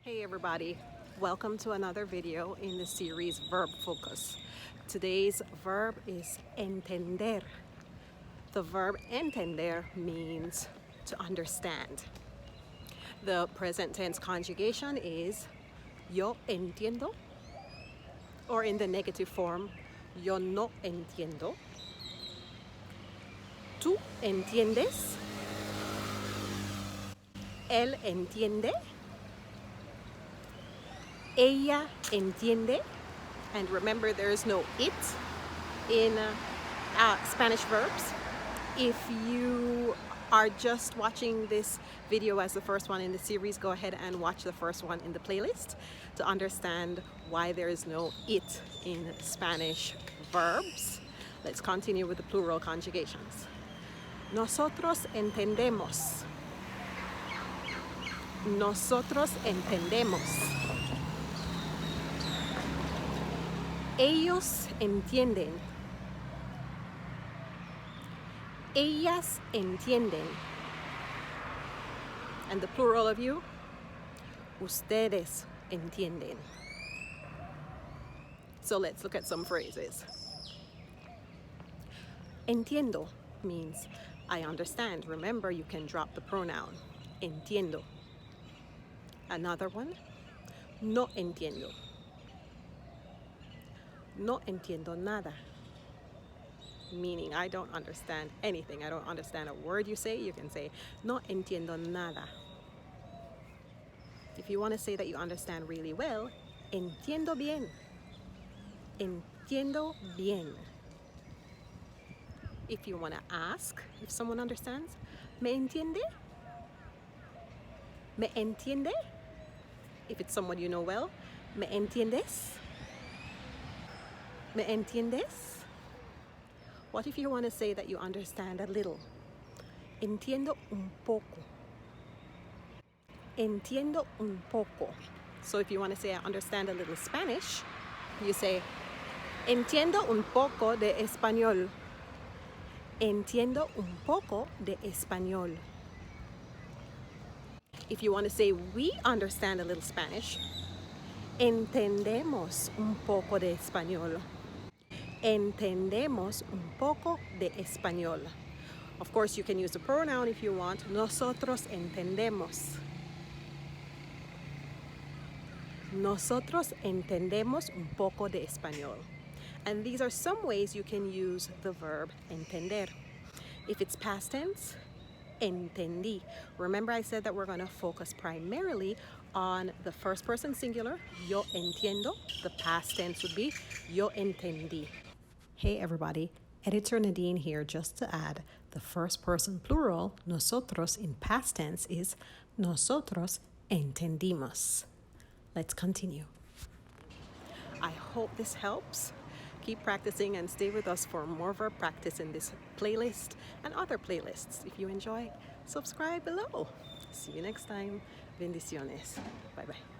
Hey everybody, welcome to another video in the series Verb Focus. Today's verb is entender. The verb entender means to understand. The present tense conjugation is yo entiendo, or in the negative form, yo no entiendo. Tú entiendes. Él entiende. Ella entiende. And remember, there is no it in Spanish verbs. If you are just watching this video as the first one in the series, go ahead and watch the first one in the playlist to understand why there is no it in Spanish verbs. Let's continue with the plural conjugations. Nosotros entendemos. Nosotros entendemos. Ellos entienden. Ellas entienden. And the plural of you, ustedes entienden. So let's look at some phrases. Entiendo means I understand. Remember, you can drop the pronoun. Entiendo. Another one, no entiendo. No entiendo nada. Meaning I don't understand anything. I don't understand a word you say. You can say no entiendo nada. If you want to say that you understand really well, entiendo bien. Entiendo bien. If you want to ask if someone understands, ¿me entiende? ¿Me entiende? If it's someone you know well, ¿me entiendes? ¿Me entiendes? What if you want to say that you understand a little? Entiendo un poco. Entiendo un poco. So if you want to say I understand a little Spanish, you say entiendo un poco de español. Entiendo un poco de español. If you want to say we understand a little Spanish, entendemos un poco de español. Entendemos un poco de español. Of course, you can use the pronoun if you want. Nosotros entendemos. Nosotros entendemos un poco de español. And these are some ways you can use the verb entender. If it's past tense, entendí. Remember I said that we're going to focus primarily on the first person singular, yo entiendo. The past tense would be yo entendí. Hey everybody, Editor Nadene here, just to add, the first person plural, nosotros, in past tense is nosotros entendimos. Let's continue. I hope this helps. Keep practicing and stay with us for more verb practice in this playlist and other playlists. If you enjoy, subscribe below. See you next time. Bendiciones. Bye-bye.